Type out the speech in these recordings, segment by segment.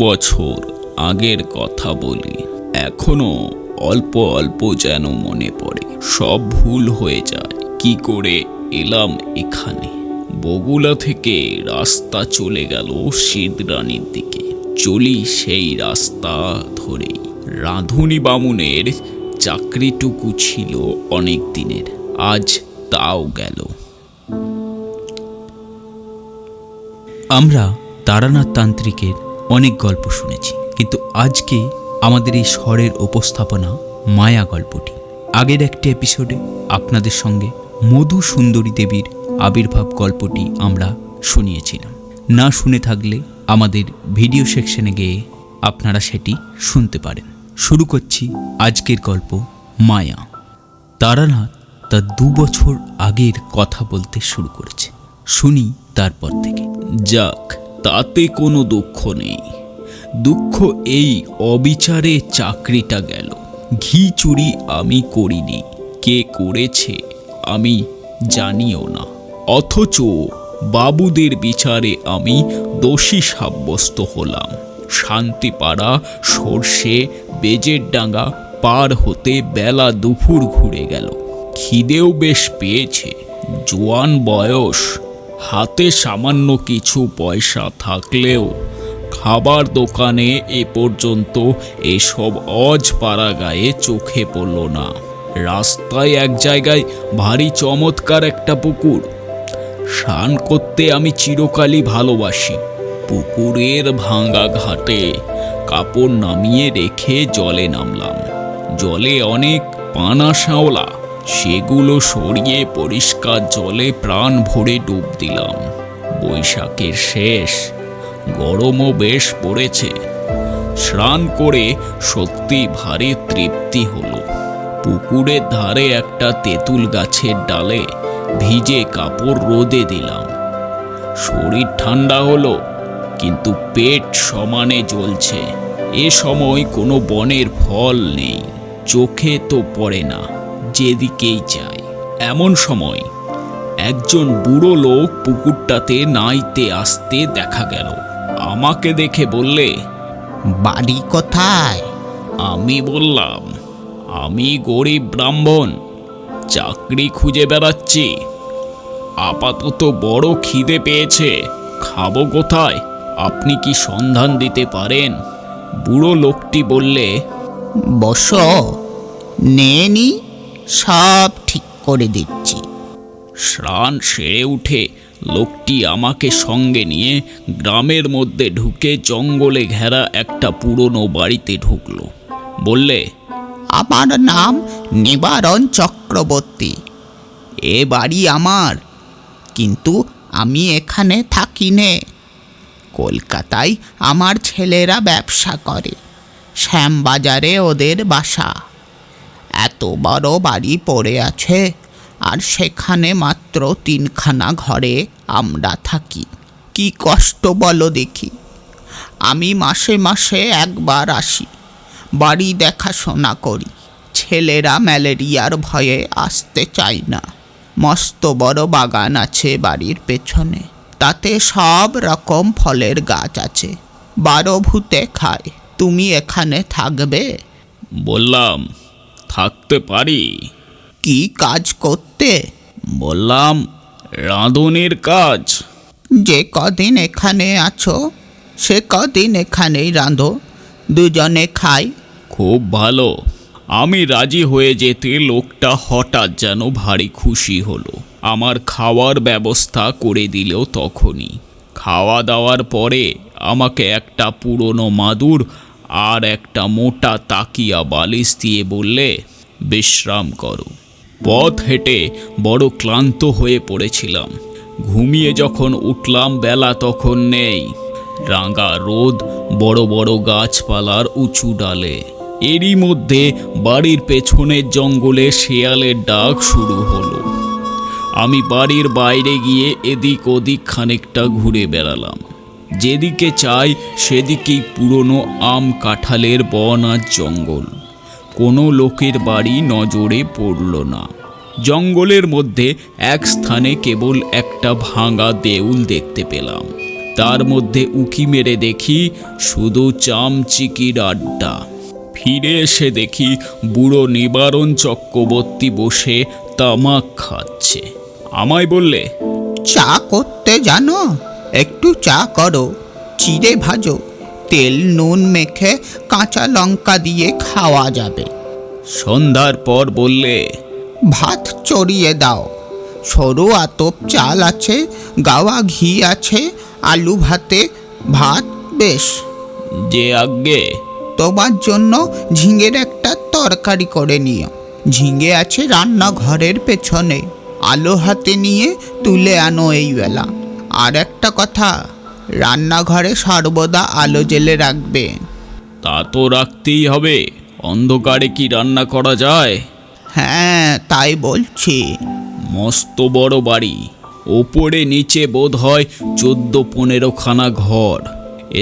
বছর আগের কথা বলি। এখনো অল্প অল্প যেন মনে পড়ে। সব ভুল হয়ে যায়। কি করে এলাম এখানে? বগুলা থেকে রাস্তা চলে গেল সিঁদরানির দিকে। চলি সেই রাস্তা ধরেই। রাঁধুনি বামুনের চাকরিটুকু ছিল অনেক দিনের, আজ তাও গেল। আমরা তারানাথ তান্ত্রিকের অনেক গল্প শুনেছি, কিন্তু আজকে আমাদের এই স্বরের উপস্থাপনা মায়া গল্পটি। আগের একটি এপিসোডে আপনাদের সঙ্গে মধু সুন্দরী দেবীর আবির্ভাব গল্পটি আমরা শুনিয়েছিলাম। না শুনে থাকলে আমাদের ভিডিও সেকশনে গিয়ে আপনারা সেটি শুনতে পারেন। শুরু করছি আজকের গল্প মায়া। তারানাথ তার 2 বছর আগের কথা বলতে শুরু করেছে। শুনি তারপর থেকে। যাক, তাতে কোনো দুঃখ নেই। দুঃখ এই অবিচারে চাকরিটা গেল। ঘি চুরি আমি করিনি, কে করেছে আমি জানিও না, অথচ বাবুদের বিচারে আমি দোষী সাব্যস্ত হলাম। শান্তিপাড়া সর্ষে বেজের ডাঙ্গা পার হতে বেলা দুপুর ঘুরে গেল। খিদেও বেশ পেয়েছে। জোয়ান বয়স, হাতে সামান্য কিছু পয়সা থাকলেও খাবার দোকানে এ পর্যন্ত এসব অজপাড়া গায়ে চোখে পড়ল না। রাস্তায় এক জায়গায় ভারী চমৎকার একটা পুকুর। স্নান করতে আমি চিরকালই ভালোবাসি। পুকুরের ভাঙা ঘাটে কাপড় নামিয়ে রেখে জলে নামলাম। জলে অনেক পানা শ্যাওলা, সেগুলো সরিয়ে পরিষ্কার জলে প্রাণ ভরে ডুব দিলাম। বৈশাখের শেষ, গরমও বেশ পড়েছে। স্নান করে সত্যি ভারী তৃপ্তি হলো। পুকুরের ধারে একটা তেঁতুল গাছের ডালে ভিজে কাপড় রোদে দিলাম। শরীর ঠান্ডা হলো, কিন্তু পেট সমানে জ্বলছে। এ সময় কোনো বনের ফল নেই, চোখে তো পড়ে না, যেদিকেই চাই। এমন সময় একজন বুড়ো লোক পুকুরটাতে নাইতে আসতে দেখা গেল। আমাকে দেখে বললে, বাড়ি কোথায়? আমি বললাম, আমি গরিব ব্রাহ্মণ, চাকরি খুঁজে বেড়াচ্ছি। আপাতত বড় খিদে পেয়েছে, খাবো কোথায়? আপনি কি সন্ধান দিতে পারেন? বুড়ো লোকটি বললে, বসো, নেনি, সব ঠিক করে দিচ্ছি। স্নান সেরে উঠে লোকটি আমাকে সঙ্গে নিয়ে গ্রামের মধ্যে ঢুকে জঙ্গলে ঘেরা একটা পুরনো বাড়িতে ঢুকলো। বললে, আমার নাম নিবারণ চক্রবর্তী। এ বাড়ি আমার, কিন্তু আমি এখানে থাকি নে। কলকাতায় আমার ছেলেরা ব্যবসা করে, শ্যামবাজারে ওদের বাসা। এত বড় বাড়ি পড়ে আছে, আর সেখানে মাত্র 3খানা ঘরে আমরা থাকি। কি কষ্ট বলো দেখি। আমি মাসে মাসে একবার আসি, বাড়ি দেখাশোনা করি। ছেলেরা ম্যালেরিয়ার ভয়ে আসতে চায় না। মস্ত বড় বাগান আছে বাড়ির পেছনে, তাতে সব রকম ফলের গাছ আছে। 12 ভূতে খায়। তুমি এখানে থাকবে? বললাম, থাকতে পারি। কি কাজ করতে? বললাম, রাঁধুনির কাজ। যে কদিন এখানে আছো সে কদিন এখানেই রাঁধো, দুজনে খাই। খুব ভালো। আমি রাজি হয়ে যেতে লোকটা হঠাৎ যেন ভারী খুশি হলো। আমার খাওয়ার ব্যবস্থা করে দিল তখনই। খাওয়া দাওয়ার পরে আমাকে একটা পুরনো মাদুর আর একটা মোটা তাকিয়া বালিশ দিয়ে বললে, বিশ্রাম করো। পথ হেঁটে বড় ক্লান্ত হয়ে পড়েছিলাম। ঘুমিয়ে যখন উঠলাম বেলা তখন নেই। রাঙা রোদ, বড় বড় গাছপালার উঁচু ডালে। এরই মধ্যে বাড়ির পেছনের জঙ্গলে শেয়ালের ডাক শুরু হলো। আমি বাড়ির বাইরে গিয়ে এদিক ওদিক খানিকটা ঘুরে বেড়ালাম। যেদিকে চাই সেদিকেই পুরনো আম কাঁঠালের বন আর জঙ্গল। কোনো লোকের বাড়ি নজরে পড়ল না। জঙ্গলের মধ্যে এক স্থানে কেবল একটা ভাঙা দেউল দেখতে পেলাম। তার মধ্যে উকি মেরে দেখি শুধু চামচিকির আড্ডা। ফিরে এসে দেখি বুড়ো নিবারণ চক্রবর্তী বসে তামাক খাচ্ছে। আমায় বললে, চা করতে জানো? একটু চা করো, চিড়ে ভাজো, তেল নুন মেখে কাঁচা লঙ্কা দিয়ে খাওয়া যাবে। সন্ধ্যার পর বললে, ভাত চড়িয়ে দাও, সরু আতপ চাল আছে, গাওয়া ঘি আছে, আলু ভাতে ভাত বেশ। যে আজ্ঞে। তোমার জন্য ঝিঙের একটা তরকারি করে নিও। ঝিঙে আছে রান্নাঘরের পেছনে, আলো হাতে নিয়ে তুলে আনো এই বেলা। আর একটা কথা, রান্নাঘরে সর্বদা আলো জ্বেলে রাখবে। তা তো রাখতেই হবে, অন্ধকারে কি রান্না করা যায়? হ্যাঁ, তাই বলছি। মস্ত বড় বাড়ি, ওপরে নিচে বোধ হয় 14-15 খানা ঘর,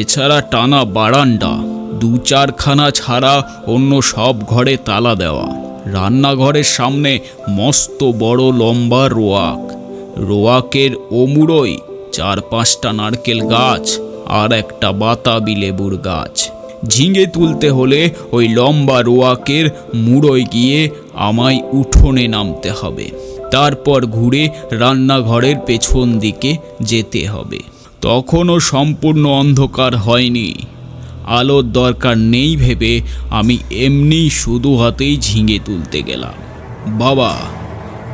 এছাড়া টানা বারান্দা, 2-4 খানা ছাড়া অন্য সব ঘরে তালা দেওয়া। রান্নাঘরের সামনে মস্ত বড় লম্বা রোয়াক, রোয়াকের ওমুড়োয় 4-5টা নারকেল গাছ আর একটা বাতাবি লেবুর গাছ। ঝিঙে তুলতে হলে ওই লম্বা রোয়াকের মুড়োয় গিয়ে আমায় উঠোনে নামতে হবে, তারপর ঘুরে রান্নাঘরের পেছন দিকে যেতে হবে। তখনও সম্পূর্ণ অন্ধকার হয়নি। আলোর দরকার নেই ভেবে আমি এমনি শুধু হাতেই ঝিঙে তুলতে গেলাম। বাবা,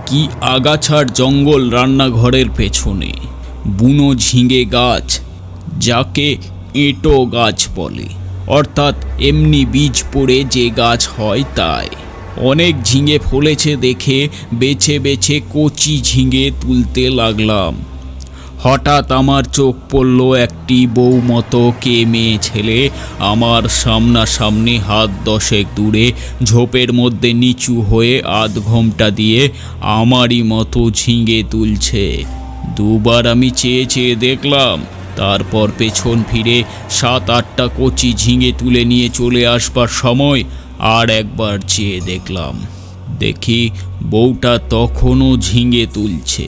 কি আগাছার জঙ্গল রান্নাঘরের পেছনে! বুনো ঝিঙে গাছ, যাকে এঁটো গাছ বলে, অর্থাৎ এমনি বীজ পড়ে যে গাছ হয় তাই। অনেক ঝিঙে ফলেছে দেখে বেছে বেছে কচি ঝিঙে তুলতে লাগলাম। হঠাৎ আমার চোখ পড়ল একটি বউ মতো কে মেয়ে ছেলে আমার সামনাসামনি হাত 10 দূরে ঝোপের মধ্যে নিচু হয়ে আধ ঘোমটা দিয়ে আমারই মতো ঝিঙে তুলছে। দুবার আমি চেয়ে চেয়ে দেখলাম, তারপর পেছন ফিরে 7-8টা কচি ঝিঙে তুলে নিয়ে চলে আসবার সময় আর একবার চেয়ে দেখলাম, দেখি বউটা তখনও ঝিঙে তুলছে।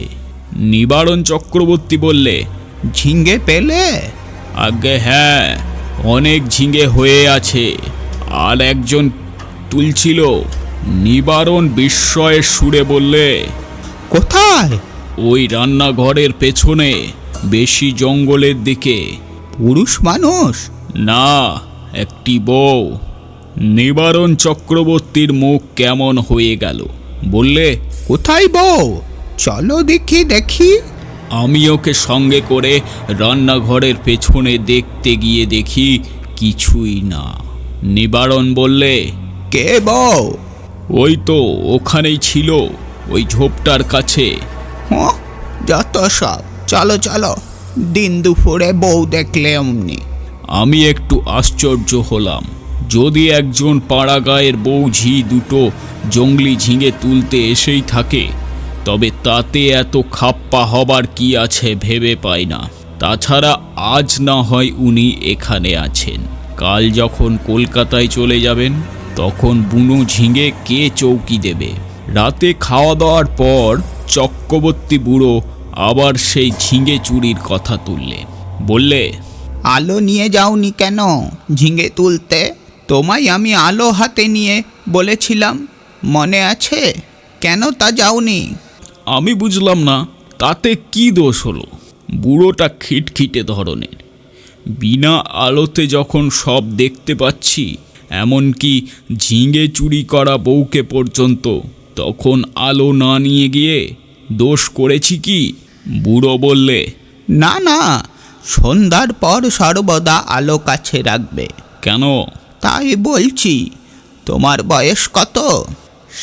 নিবারণ চক্রবর্তী বললে, ঝিঙে পেলে? আজ্ঞে হ্যাঁ, অনেক ঝিঙে হয়ে আছে। আর একজন তুলছিল। নিবারণ বিস্ময়ের সুরে বললে, কোথায়? ওই রান্নাঘরের পেছনে, বেশি জঙ্গলের দিকে। পুরুষ মানুষ? না, একটি বউ। নিবারণ চক্রবর্তীর মুখ কেমন হয়ে গেল। বললে, কোথায় বউ? চলো দেখি দেখি। আমি ওকে সঙ্গে করে রান্নাঘরের পেছনে দেখতে গিয়ে দেখি কিছুই না। নিবারণ বললে, কে বউ? ওই তো ওখানেই ছিল, ওই ঝোপটার কাছে। হ্যাঁ, যত সব। চলো চলো, দিন দুপুরে বউ দেখলে অমনি। আমি একটু আশ্চর্য হলাম। যদি একজন পাড়া গায়ের বৌঝি দুটো জঙ্গলি ঝিঙে তুলতে এসেই থাকে, তবে তাতে এত খাপ্পা হবার কি আছে ভেবে পাই না। তাছাড়া আজ না হয় উনি এখানে আছেন, কাল যখন কলকাতায় চলে যাবেন তখন বুনো ঝিঙে কে চৌকি দেবে? রাতে খাওয়া দাওয়ার পর চক্রবর্তী বুড়ো আবার সেই ঝিঙে চুরির কথা তুললে। বললে, আলো নিয়ে যাওনি কেন ঝিঙে তুলতে? তোমায় আমি আলো হাতে নিয়ে বলেছিলাম, মনে আছে? কেন তা যাওনি? আমি বুঝলাম না তাতে কি দোষ হলো। বুড়োটা খিটখিটে ধরনের, বিনা আলোতে যখন সব দেখতে পাচ্ছি, এমনকি ঝিঙে চুরি করা বউকে পর্যন্ত, তখন আলো না নিয়ে গিয়ে দোষ করেছি কি? বুড়ো বললে, না না, সন্ধ্যার পর সর্বদা আলো কাছে রাখবে। কেন? তাই বলছি। তোমার বয়স কত?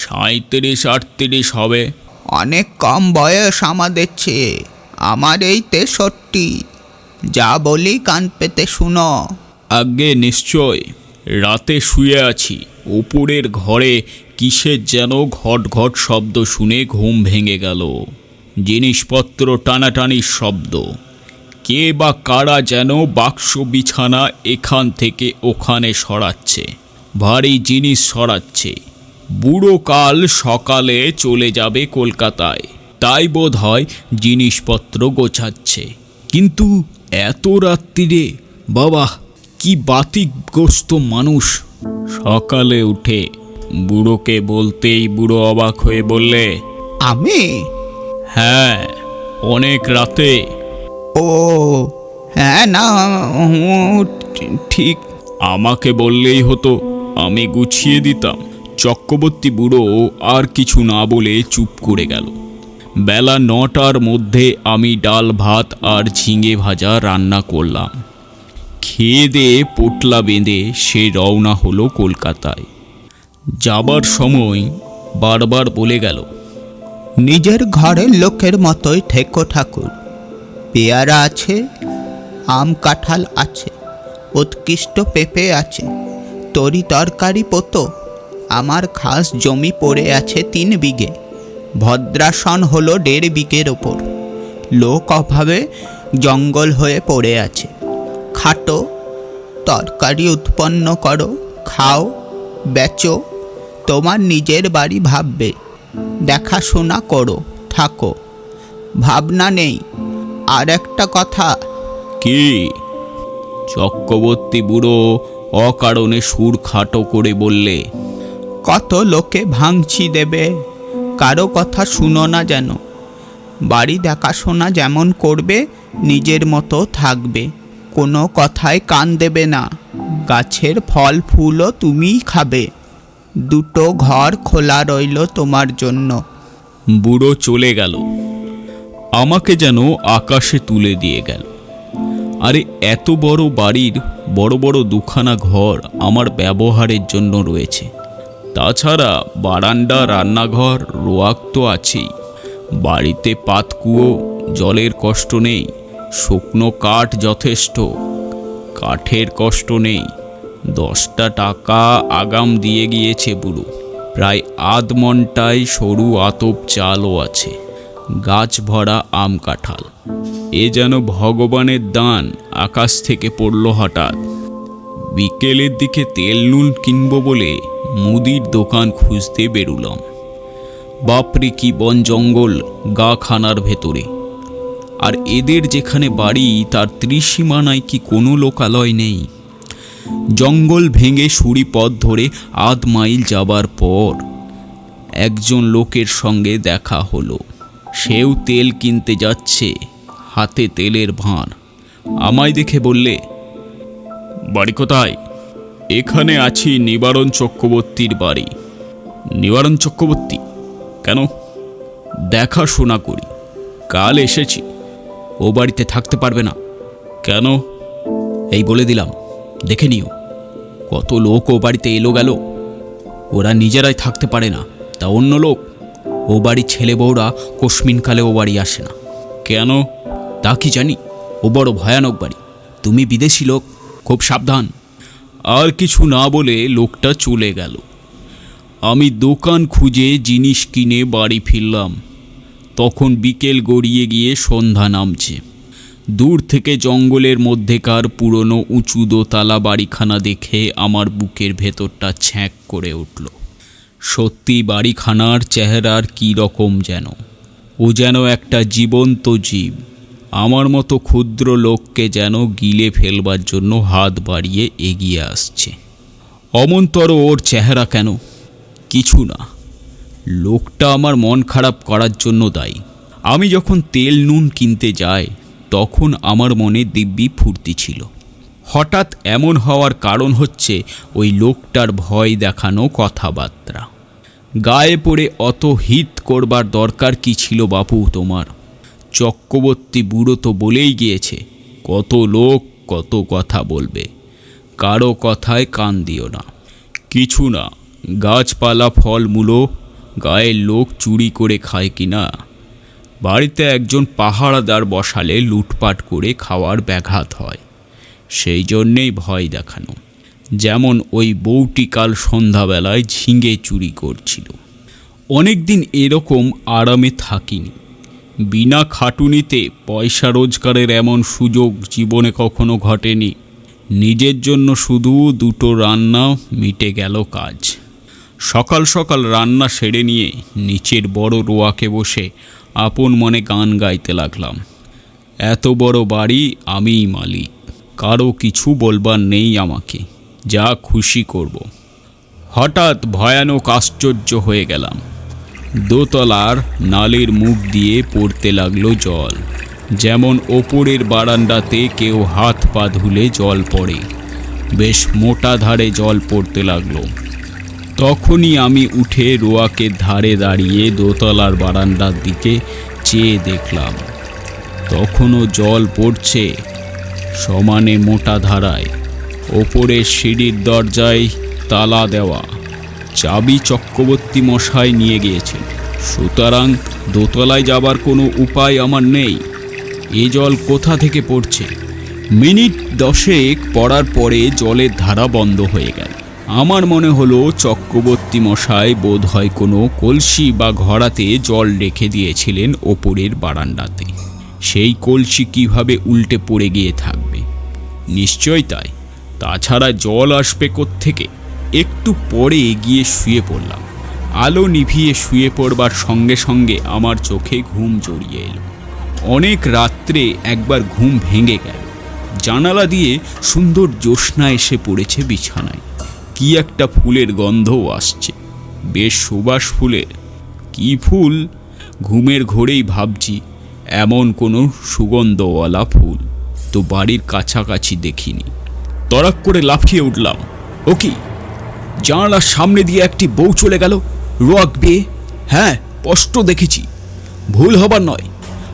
37-38 হবে। অনেক কম বয়স আমাদের চেয়ে। আমার এই 63। যা বলি কান পেতে শুনো। আজ্ঞে নিশ্চয়। রাতে শুয়ে আছি, উপরের ঘরে কিসের যেন ঘট ঘট শব্দ শুনে ঘুম ভেঙে গেল। জিনিসপত্র টানাটানির শব্দ। কে বা কারা যেন বাক্স বিছানা এখান থেকে ওখানে সরাচ্ছে, ভারী জিনিস সরাচ্ছে। বুড়ো কাল সকালে চলে যাবে কলকাতায়, তাই বোধ হয় জিনিসপত্র গোছাচ্ছে। কিন্তু এত রাত্রিরে বাবা, কি বাতিগ্রস্ত মানুষ। সকালে উঠে বুড়োকে বলতেই বুড়ো অবাক হয়ে বললে, আমি? হ্যাঁ, অনেক রাতে। ও হ্যাঁ, না ঠিক। আমাকে বললেই হতো, আমি গুছিয়ে দিতাম। চক্রবর্তী বুড়ো আর কিছু না বলে চুপ করে গেল। বেলা 9টার মধ্যে আমি ডাল ভাত আর ঝিঙে ভাজা রান্না করলাম। খেয়ে দিয়ে পোটলা বেঁধে সে রওনা হলো কলকাতায়। যাবার সময় বারবার বলে গেল, নিজের ঘরের লোকের মতোই ঠেকো ঠাকুর। পেয়ারা আছে, আম কাঁঠাল আছে, উৎকৃষ্ট পেঁপে আছে, তরি তরকারি পোতো। আমার খাস জমি পড়ে আছে 3 বিঘে, ভদ্রাসন হলো 1.5 বিঘের ওপর। লোক অভাবে জঙ্গল হয়ে পড়ে আছে। খাটো, তরকারি উৎপন্ন করো, খাও, বেচো, তোমার নিজের বাড়ি ভাববে, দেখাশোনা করো, থাকো। ভাবনা নেই। আর একটা কথা। কি? চক্রবর্তী বুড়ো অকারণে সুর খাটো করে বললে, কত লোকে ভাঙছি দেবে, কারো কথা শুনো না যেন। বাড়ি দেখাশোনা যেমন করবে, নিজের মতো থাকবে, কোনো কথায় কান দেবে না। গাছের ফল ফুলও তুমিই খাবে। 2টো ঘর খোলা রইল তোমার জন্য। বুড়ো চলে গেল। আমাকে যেন আকাশে তুলে দিয়ে গেল। আরে এত বড় বাড়ির বড় বড় 2খানা ঘর আমার ব্যবহারের জন্য রয়েছে। তাছাড়া বারান্দা, রান্নাঘর, রোয়াক তো আছেই। বাড়িতে পাতকুয়ো, জলের কষ্ট নেই। শুকনো কাঠ যথেষ্ট, কাঠের কষ্ট নেই। 10টা টাকা আগাম দিয়ে গিয়েছে বুড়ো। প্রায় আধমনটায় সরু আতপ চালও আছে। গাছ ভরা আম কাঁঠাল। এ যেন ভগবানের দান আকাশ থেকে পড়ল হঠাৎ। বিকেলের দিকে তেল নুন কিনবো বলে মুদির দোকান খুঁজতে বেরুলাম। বাপরে কি বন জঙ্গল গা খানার ভেতরে। আর এদের যেখানে বাড়ি তার ত্রিসীমানায় কি কোনো লোকালয় নেই। জঙ্গল ভেঙে সুড়ি পথ ধরে 1/2 মাইল যাবার পর একজন লোকের সঙ্গে দেখা হলো। সেও তেল কিনতে যাচ্ছে, হাতে তেলের ভাঁড়। আমায় দেখে বললে, বাড়ি কোথায়? এখানে আছি নিবারণ চক্রবর্তীর বাড়ি। নিবারণ চক্রবর্তী? কেন? দেখাশোনা করি। কাল এসেছি। ও বাড়িতে থাকতে পারবে না। কেন? এই বলে দিলাম, দেখে নিও। কত লোক ও বাড়িতে এলো গেল, ওরা নিজেরাই থাকতে পারে না, তা অন্য লোক। ও বাড়ির ছেলে বউরা কোশমিনকালে ও বাড়ি আসে না। কেন? তা কি জানি। ও বড় ভয়ানক বাড়ি। তুমি বিদেশি লোক, খুব সাবধান। আর কিছু না বলে লোকটা চলে গেল। আমি দোকান খুঁজে জিনিস কিনে বাড়ি ফিরলাম। তখন বিকেল গড়িয়ে গিয়ে সন্ধ্যা নামছে। দূর থেকে জঙ্গলের মধ্যেকার পুরনো উঁচু দোতলা বাড়িখানা দেখে আমার বুকের ভেতরটা ছ্যাঁক করে উঠল। সত্যি বাড়িখানার চেহারার কী রকম যেন। ও যেন একটা জীবন্ত জীব। আমার মতো ক্ষুদ্র লোককে যেন গিলে ফেলবার জন্য হাত বাড়িয়ে এগিয়ে আসছে। অমন্তর ওর চেহারা কেন? কিছু না, লোকটা আমার মন খারাপ করার জন্য দায়ী। আমি যখন তেল নুন কিনতে যাই তখন আমার মনে দিব্যি ফুর্তি ছিল। হঠাৎ এমন হওয়ার কারণ হচ্ছে ওই লোকটার ভয় দেখানো কথাবার্তা। গায়ে পড়ে অত হিত করবার দরকার কি ছিল বাপু তোমার? চক্রবর্তী বুড়ো তো বলেই গিয়েছে, কত লোক কত কথা বলবে, কারো কথায় কান দিও না। কিছু না, গাছপালা ফলমূলো গায়ের লোক চুরি করে খায় কি না? বাড়িতে একজন পাহারাদার বসালে লুটপাট করে খাওয়ার ব্যাঘাত হয়, সেই জন্যেই ভয় দেখানো। যেমন ওই বউটি কাল সন্ধ্যাবেলায় ঝিঙে চুরি করছিল। অনেক দিন এরকম আরামে থাকিনি। বিনা খাটুনিতে পয়সা রোজগারের এমন সুযোগ জীবনে কখনো ঘটেনি। নিজের জন্য শুধু 2টো রান্না, মিটে গেল কাজ। সকাল সকাল রান্না সেরে নিয়ে নিচের বড় রোয়াকে বসে আপন মনে গান গাইতে লাগলাম। এত বড় বাড়ি আমিই মালিক, কারো কিছু বলবার নেই আমাকে, যা খুশি করব। হঠাৎ ভয়ানক আশ্চর্য হয়ে গেলাম। দোতলার নালীর মুখ দিয়ে পড়তে লাগলো জল, যেমন ওপরের বারান্দাতে কেউ হাত পা ধুলে জল পড়ে, বেশ মোটা ধারে জল পড়তে লাগলো। তখনই আমি উঠে রোয়াকের ধারে দাঁড়িয়ে দোতলার বারান্দার দিকে চেয়ে দেখলাম, তখনও জল পড়ছে সমানে মোটা ধারায়। ওপরের সিঁড়ির দরজায় তালা দেওয়া, চাবি চক্রবর্তী মশাই নিয়ে গিয়েছেন, সুতরাং দোতলায় যাবার কোনো উপায় আমার নেই। এ জল কোথা থেকে পড়ছে? মিনিট 10 পড়ার পরে জলের ধারা বন্ধ হয়ে গেল। আমার মনে হলো চক্রবর্তী মশাই বোধ হয় কোনো কলসি বা ঘড়াতে জল রেখে দিয়েছিলেন ওপরের বারান্দাতে। সেই কলসি কিভাবে উল্টে পড়ে গিয়ে থাকবে? নিশ্চয় তাই, তাছাড়া জল আসবে কোত্থেকে? একটু পরে গিয়ে শুয়ে পড়লাম। আলো নিভিয়ে শুয়ে পড়বার সঙ্গে সঙ্গে আমার চোখে ঘুম জড়িয়ে এলো। অনেক রাত্রে একবার ঘুম ভেঙে গেল। জানালা দিয়ে সুন্দর জ্যোৎস্না এসে পড়েছে বিছানায়। কি একটা ফুলের গন্ধও আসছে, বেশ সুবাস ফুলের। কি ফুল? ঘুমের ঘোরেই ভাবছি, এমন কোনো সুগন্ধওয়ালা ফুল তো বাড়ির কাছাকাছি দেখিনি। তড়াক করে লাফিয়ে উঠলাম। ও কি, জানালার সামনে দিয়ে একটি বউ চলে গেল রোয়াক বেয়ে। হ্যাঁ, স্পষ্ট দেখেছি, ভুল হবার নয়।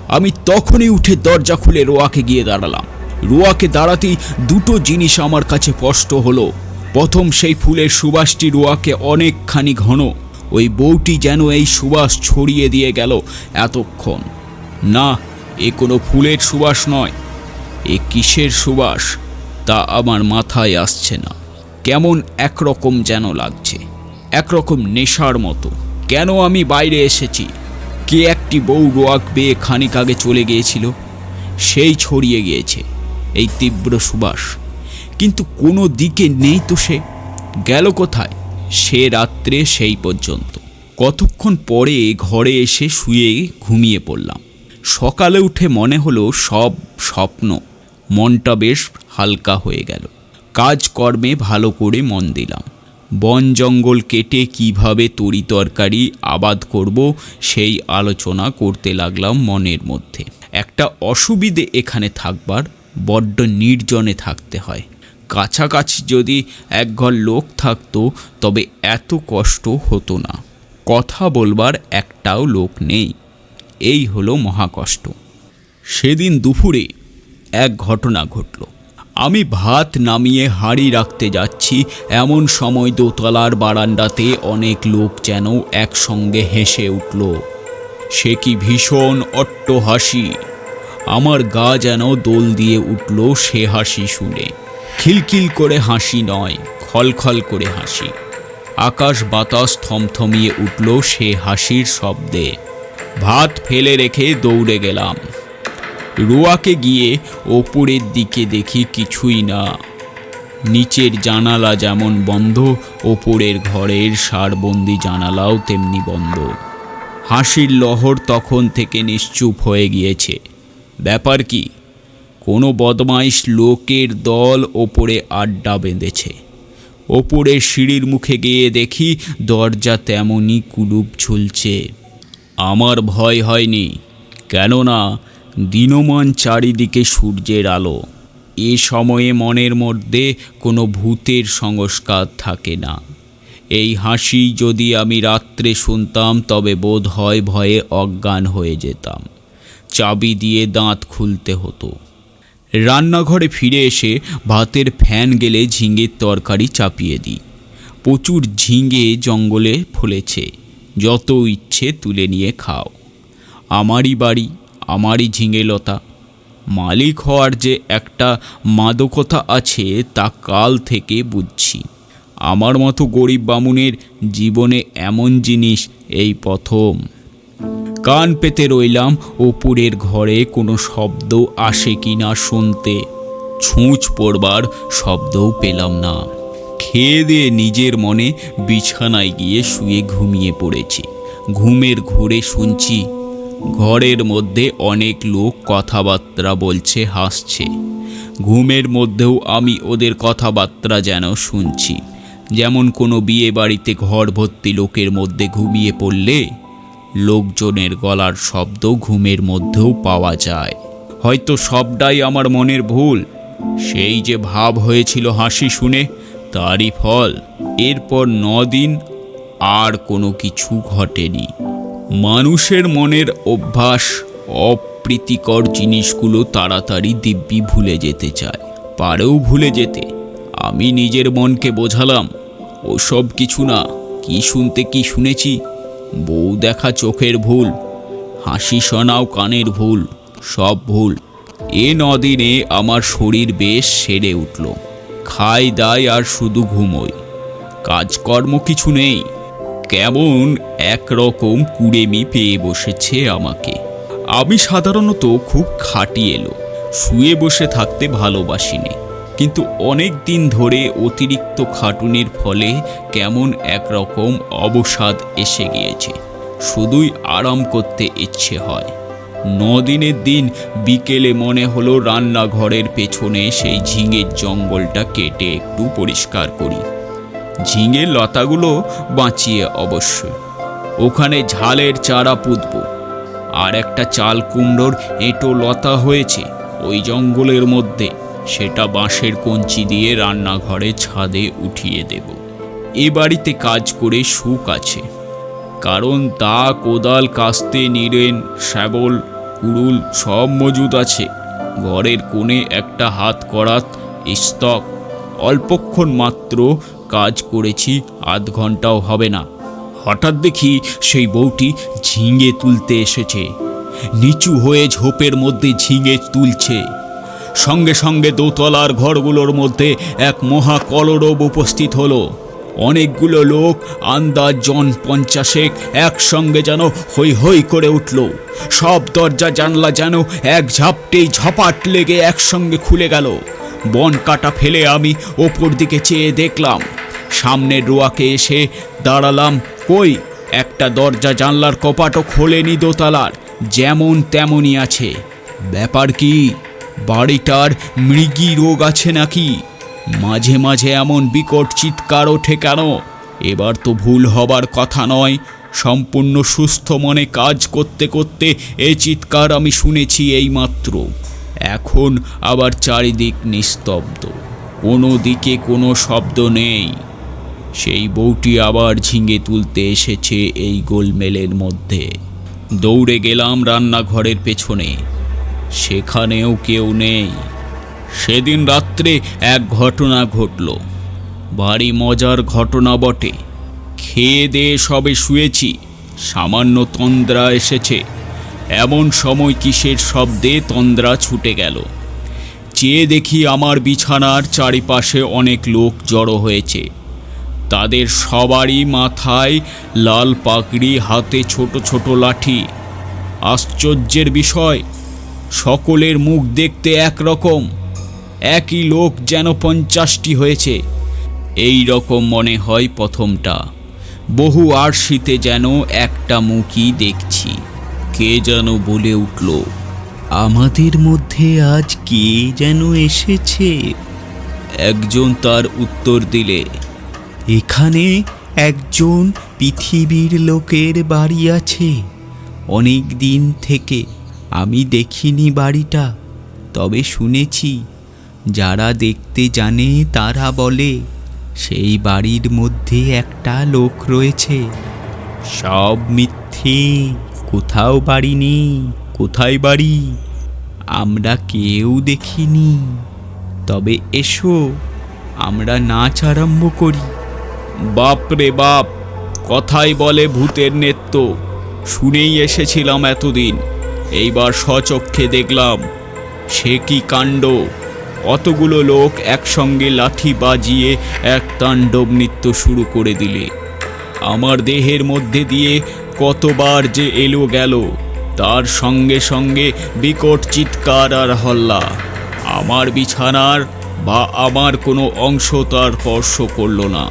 আমি তখনই উঠে দরজা খুলে রোয়াকে গিয়ে দাঁড়ালাম। রোয়াকে দাঁড়াতেই দুটো জিনিস আমার কাছে স্পষ্ট হলো। প্রথম, সেই ফুলের সুবাসটি রোয়াকে অনেকখানি ঘন। ওই বউটি যেন এই সুবাস ছড়িয়ে দিয়ে গেল এতক্ষণ। না, এ কোনো ফুলের সুবাস নয়। এ কিসের সুবাস তা আমার মাথায় আসছে না। কেমন একরকম যেন লাগছে, একরকম নেশার মতো। কেন আমি বাইরে এসেছি? কে একটি বউ রোয়াক বেয়ে খানিক আগে চলে গিয়েছিল, সেই ছড়িয়ে গিয়েছে এই তীব্র সুবাস। কিন্তু কোনো দিকে নেই তো, সে গেল কোথায়? সে রাত্রে সেই পর্যন্ত। কতক্ষণ পরে ঘরে এসে শুয়ে ঘুমিয়ে পড়লাম। সকালে উঠে মনে হলো সব স্বপ্ন। মনটা বেশ হালকা হয়ে গেল। কাজকর্মে ভালো করে মন দিলাম। বন জঙ্গল কেটে কিভাবে তরি তরকারি আবাদ করব সেই আলোচনা করতে লাগলাম মনের মধ্যে। একটা অসুবিধে এখানে থাকবার, বড্ড নির্জনে থাকতে হয়। কাছাকাছি যদি একঘর লোক থাকতো তবে এত কষ্ট হতো না। কথা বলবার একটাও লোক নেই, এই হলো মহাকষ্ট। সেদিন দুপুরে এক ঘটনা ঘটল। আমি ভাত নামিয়ে হাঁড়ি রাখতে যাচ্ছি, এমন সময় দোতলার বারান্দাতে অনেক লোক যেন একসঙ্গে হেসে উঠল। সে কি ভীষণ অট্ট হাসি! আমার গা যেন দোল দিয়ে উঠল সে হাসি শুনে। খিলখিল করে হাসি নয়, খলখল করে হাসি। আকাশ বাতাস থমথমিয়ে উঠল সে হাসির শব্দে। ভাত ফেলে রেখে দৌড়ে গেলাম। রোয়াকে গিয়ে ওপরের দিকে দেখি কিছুই না। নিচের জানালা যেমন বন্ধ, ওপরের ঘরের সারবন্দি জানালাও তেমনি বন্ধ। হাসির লহর তখন থেকে নিশ্চুপ হয়ে গিয়েছে। ব্যাপার কি? কোনো বদমাইশ লোকের দল ওপরে আড্ডা বেঁধেছে। ওপরের সিঁড়ির মুখে গিয়ে দেখি দরজা তেমনই কুলুপ ঝুলছে। আমার ভয় হয়নি, কেননা দিনমান চারিদিকে সূর্যের আলো। এ সময়ে মনের মধ্যে কোনো ভূতের সংস্কার থাকে না। এই হাসি যদি আমি রাত্রে শুনতাম তবে বোধ হয় ভয়ে অজ্ঞান হয়ে যেতাম। চাবি দিয়ে দাঁত খুলতে হতো। রান্নাঘরে ফিরে এসে ভাতের ফ্যান গেলে ঝিঙের তরকারি চাপিয়ে দিই। প্রচুর ঝিঙে জঙ্গলে ফলেছে, যত ইচ্ছে তুলে নিয়ে খাও। আমারই বাড়ি, আমারই ঝিঙে লতা। মালিক হওয়ার যে একটা মাদকতা আছে তা কাল থেকে বুঝছি। আমার মতো গরিব বামুনের জীবনে এমন জিনিস এই প্রথম। কান পেতে রইলাম ওপরের ঘরে কোনো শব্দ আসে কি না শুনতে। ছুঁচ পড়বার শব্দও পেলাম না। খেয়ে দিয়ে নিজের মনে বিছানায় গিয়ে শুয়ে ঘুমিয়ে পড়েছি। ঘুমের ঘোরে শুনছি ঘরের মধ্যে অনেক লোক কথাবার্তা বলছে, হাসছে। ঘুমের মধ্যেও আমি ওদের কথাবার্তা যেন শুনছি। যেমন কোনো বিয়ে বাড়িতে ঘর ভর্তি লোকের মধ্যে ঘুমিয়ে পড়লে লোকজনের গলার শব্দ ঘুমের মধ্যেও পাওয়া যায়। হয়তো সবটাই আমার মনের ভুল। সেই যে ভাব হয়েছিল হাসি শুনে, তারই ফল। এরপর 9 দিন আর কোনো কিছু ঘটেনি। মানুষের মনের অভ্যাস অপ্রীতিকর জিনিসগুলো তাড়াতাড়ি দিব্যি ভুলে যেতে চায়, পারেও ভুলে যেতে। আমি নিজের মনকে বোঝালাম, ওসব কিছু না। কি শুনতে কি শুনেছি, বউ দেখা চোখের ভুল, হাসি শোনাও কানের ভুল, সব ভুল। এ 9 দিনে আমার শরীর বেশ সেরে উঠল। খাই দাই আর শুধু ঘুমোই, কাজকর্ম কিছু নেই। কেমন একরকম কুড়েমি পেয়ে বসেছে আমাকে। আমি সাধারণত খুব খাটিয়ে লোক, শুয়ে বসে থাকতে ভালোবাসিনি। কিন্তু অনেক দিন ধরে অতিরিক্ত খাটুনির ফলে কেমন একরকম অবসাদ এসে গিয়েছে। শুধুই আরাম করতে ইচ্ছে হয়। 9 দিনের দিন বিকেলে মনে হলো রান্নাঘরের পেছনে সেই ঝিঙের জঙ্গলটা কেটে একটু পরিষ্কার করি। ঝিঙের লতাগুলো বাঁচিয়ে অবশ্য। ওখানে ঝালের চারা পুঁতব। আর একটা চাল কুমড়োর এঁটো লতা হয়েছে ওই জঙ্গলের মধ্যে, সেটা বাঁশের কঞ্চি দিয়ে রান্নাঘরে ছাদে উঠিয়ে দেব। এ বাড়িতে কাজ করে সুখ আছে, কারণ দা, কোদাল, কাস্তে, নিরেন, শাবল, কুড়ুল সব মজুদ আছে। ঘরের কোণে একটা হাত করাত স্তক। অল্পক্ষণ মাত্র কাজ করেছি, আধ ঘন্টাও হবে না। হঠাৎ দেখি সেই বউটি ঝিঙে তুলতে এসেছে। নিচু হয়ে ঝোপের মধ্যে ঝিঙে তুলছে। সঙ্গে সঙ্গে দোতলার ঘরগুলোর মধ্যে এক মহা কলরব উপস্থিত হলো। অনেকগুলো লোক, আন্দাজ জন 50 একসঙ্গে যেন হৈ হৈ করে উঠল। সব দরজা জানলা যেন এক ঝাপটেই ঝপাট লেগে একসঙ্গে খুলে গেল। বন কাটা ফেলে আমি ওপর দিকে চেয়ে দেখলাম, সামনের রোয়াকে এসে দাঁড়ালাম। কই, একটা দরজা জানলার কপাটও খোলেনি দোতলার, যেমন তেমনই আছে। ব্যাপার কি? বাড়িটার মৃগী রোগ আছে নাকি? মাঝে মাঝে এমন বিকট চিৎকার ওঠে কেন? এবার তো ভুল হবার কথা নয়। সম্পূর্ণ সুস্থ মনে কাজ করতে করতে এই চিৎকার আমি শুনেছি এইমাত্র। এখন আবার চারিদিক নিস্তব্ধ, কোনো দিকে কোনো শব্দ নেই। সেই বউটি আবার ঝিঙে তুলতে এসেছে এই গোলমেলের মধ্যে। দৌড়ে গেলাম রান্নাঘরের পেছনে, সেখানেও কেউ নেই। সেদিন রাত্রে এক ঘটনা ঘটল, ভারী মজার ঘটনা বটে। খেয়ে দিয়ে সবে শুয়েছি, সামান্য তন্দ্রা এসেছে। এমন সময় কিসের শব্দে তন্দ্রা ছুটে গেল। চেয়ে দেখি আমার বিছানার চারিপাশে অনেক লোক জড়ো হয়েছে। তাদের সবারই মাথায় লাল পাগড়ি, হাতে ছোট ছোট লাঠি। আশ্চর্যের বিষয়, সকলের মুখ দেখতে একরকম। একই লোক যেন 50টি হয়েছে। এই রকম মনে হয় প্রথমটা। বহু আরশিতে যেন একটা মুখই দেখছি। কে যেন বলে উঠল, আমাদের মধ্যে আজ কে যেন এসেছে। একজন তার উত্তর দিলে, এখানে একজন পৃথিবীর লোকের বাড়ি আছে। অনেক দিন থেকে আমি দেখিনি বাড়িটা, তবে শুনেছি যারা দেখতে জানে তারা বলে সেই বাড়ির মধ্যে একটা লোক রয়েছে। সব মিথ্যে, কোথাও বাড়ি নেই। কোথায় বাড়ি আমরা কেউ দেখিনি। তবে এসো আমরা নাচ আরম্ভ করি। বাপ রে বাপ, কথাই বলে ভূতের নেত্য। শুনেই এসেছিলাম এতদিন, এইবার স্বচক্ষে দেখলাম। সে কি কাণ্ড! অতগুলো লোক একসঙ্গে লাঠি বাজিয়ে এক তাণ্ডব নৃত্য শুরু করে দিলে। আমার দেহের মধ্যে দিয়ে কতবার যে এলো গেল, তার সঙ্গে সঙ্গে বিকট চিৎকার আর হল্লা। আমার বিছানার বা আমার কোনো অংশ তার স্পর্শ করল না।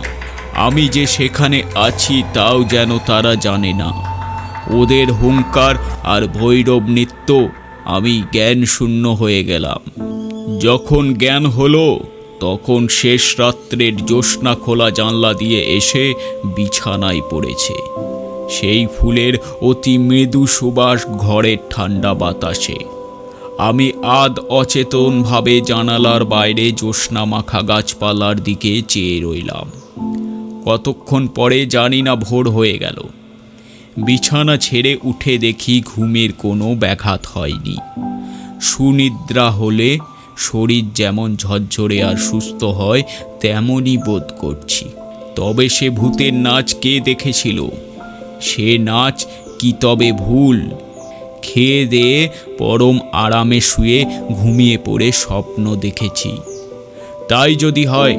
আমি যে সেখানে আছি তাও যেন তারা জানে না। ওদের হুঙ্কার আর ভৈরব নৃত্য আমি জ্ঞান শূন্য হয়ে গেলাম। যখন জ্ঞান হলো তখন শেষ রাত্রের জ্যোৎস্না খোলা জানলা দিয়ে এসে বিছানায় পড়েছে। সেই ফুলের অতি মৃদু সুবাস ঘরের ঠান্ডা বাতাসে। আমি আধ অচেতনভাবে জানালার বাইরে জ্যোৎস্না মাখা গাছপালার দিকে চেয়ে রইলাম। কতক্ষণ পরে জানি না ভোর হয়ে গেল। বিছানা ছেড়ে উঠে দেখি ঘুমের কোনো ব্যাঘাত হয়নি। সুনিদ্রা হলে শরীর যেমন ঝরঝরে আর সুস্থ হয় তেমনই বোধ করছি। তবে সে ভূতের নাচ কে দেখেছিল? সে নাচ কি তবে ভুল? খেয়ে দেয়ে পরম আরামে শুয়ে ঘুমিয়ে পড়ে স্বপ্ন দেখেছি। তাই যদি হয়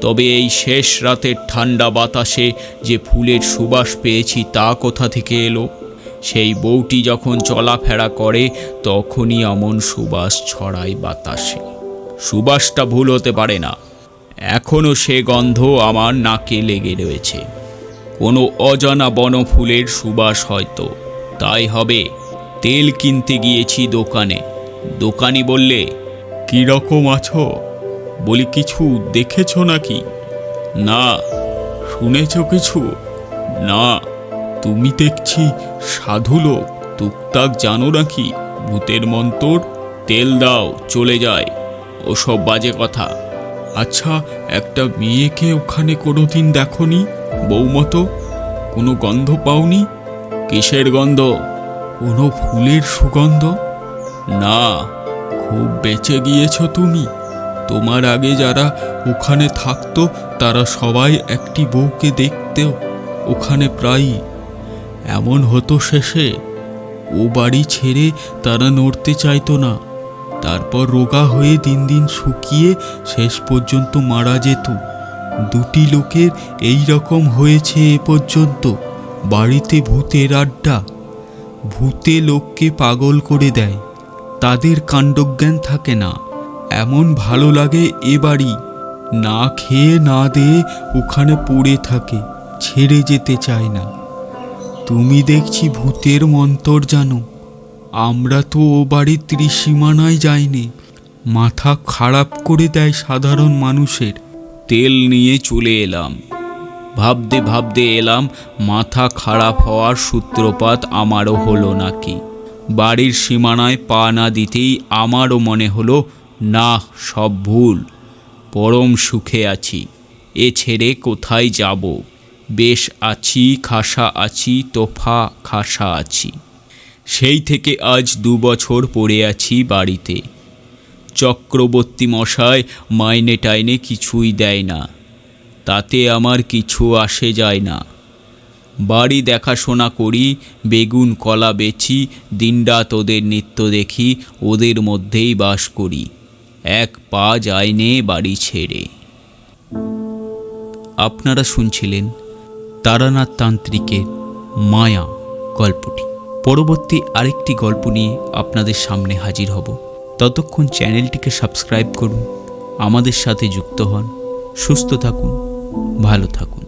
তবে এই শেষ রাতের ঠান্ডা বাতাসে যে ফুলের সুবাস পেয়েছি তা কোথা থেকে এলো? সেই বউটি যখন চলাফেরা করে তখনই এমন সুবাস ছড়ায় বাতাসে। সুবাসটা ভুল হতে পারে না। এখনও সে গন্ধ আমার নাকে লেগে রয়েছে। কোনো অজানা বনফুলের সুবাস হয়তো। তাই হবে। তেল কিনতে গিয়েছি দোকানে। দোকানি বললে, "কী রকম আছো?" বলি, "কিছু দেখেছো নাকি?" "না।" "শুনেছো কিছু?" "না।" "তুমি দেখছি সাধু লোক, টুকটাক জানো নাকি ভূতের মন্তর?" "তেল দাও, চলে যায়, ওসব বাজে কথা।" "আচ্ছা, একটা মেয়েকে ওখানে কোনোদিন দেখোনি? বউমতো কোনো গন্ধ পাওনি?" "কিসের গন্ধ?" "কোনো ফুলের সুগন্ধ?" "না।" "খুব বেঁচে গিয়েছো তুমি। তোমার আগে যারা ওখানে থাকতো তারা সবাই একটি বউকে দেখতেও ওখানে প্রায়ই। এমন হতো শেষে ও বাড়ি ছেড়ে তারা নড়তে চাইতো না। তারপর রোগা হয়ে দিন দিন শুকিয়ে শেষ পর্যন্ত মারা যেত। দুটি লোকের এই রকম হয়েছে এ পর্যন্ত। বাড়িতে ভূতের আড্ডা। ভূতে লোককে পাগল করে দেয়। তাদের কাণ্ডজ্ঞান থাকে না। এমন ভালো লাগে এ বাড়ি। না খেয়ে না দিয়ে ওখানে পড়ে থাকে, ছেড়ে যেতে চায় না। তুমি দেখছি ভূতের মন্তর জানো। আমরা তো ও বাড়ির ত্রিসীমানায় যাইনি। মাথা খারাপ করে দেয় সাধারণ মানুষের। তেল নিয়ে চলে এলাম। ভাবতে ভাবতে এলাম মাথা খারাপ হওয়ার সূত্রপাত আমারও হলো নাকি। বাড়ির সীমানায় পা না দিতেই আমারও মনে হলো, না, সব ভুল। পরম সুখে আছি। এ ছেড়ে কোথায় যাব? বেশ আছি, খাসা আছি, তোফা খাসা আছি। সেই থেকে আজ 2 বছর পড়ে আছি বাড়িতে। চক্রবর্তী মশাই মাইনে টাইনে কিছুই দেয় না। তাতে আমার কিছু আসে যায় না। বাড়ি দেখাশোনা করি, বেগুন কলা বেচি, দিনরাত ওদের নিত্য দেখি, ওদের মধ্যেই বাস করি। এক পা যায়নে বাড়ি ছেড়ে। আপনারা শুনছিলেন তারানাথ তান্ত্রিকের মায়া গল্পটি। পরবর্তী আরেকটি গল্প নিয়ে আপনাদের সামনে হাজির হব। ততক্ষণ চ্যানেলটিকে সাবস্ক্রাইব করুন, আমাদের সাথে যুক্ত হন। সুস্থ থাকুন, ভালো থাকুন।